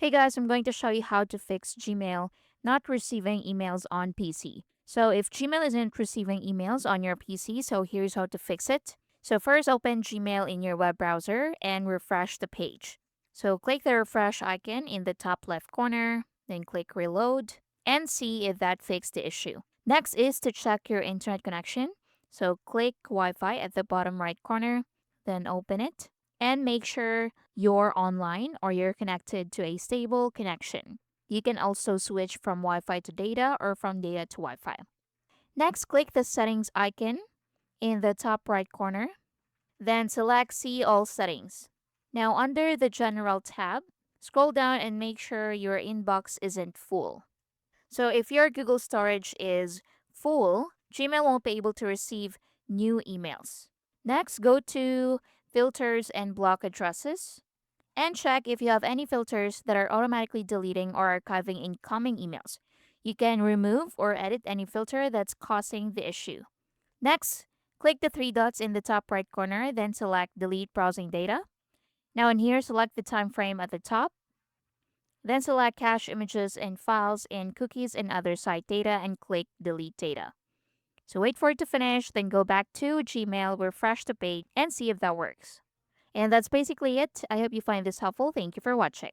Hey guys, I'm going to show you how to fix Gmail not receiving emails on PC. So if Gmail isn't receiving emails on your PC, so here's how to fix it. So first open Gmail in your web browser and refresh the page. So click the refresh icon in the top left corner, then click reload and see if that fixed the issue. Next is to check your internet connection. So click Wi-Fi at the bottom right corner, then open it and make sure you're online or you're connected to a stable connection. You can also switch from Wi Fi to data or from data to Wi Fi. Next, click the settings icon in the top right corner, then select See All Settings. Now, under the General tab, scroll down and make sure your inbox isn't full. So, if your Google storage is full, Gmail won't be able to receive new emails. Next, go to Filters and Block Addresses and check if you have any filters that are automatically deleting or archiving incoming emails. You can remove or edit any filter that's causing the issue. Next, click the three dots in the top right corner, then select Delete Browsing Data. Now in here, select the time frame at the top, then select Cache Images and Files and Cookies and Other Site Data and click Delete Data. So wait for it to finish, then go back to Gmail, refresh the page, and see if that works. And that's basically it. I hope you find this helpful. Thank you for watching.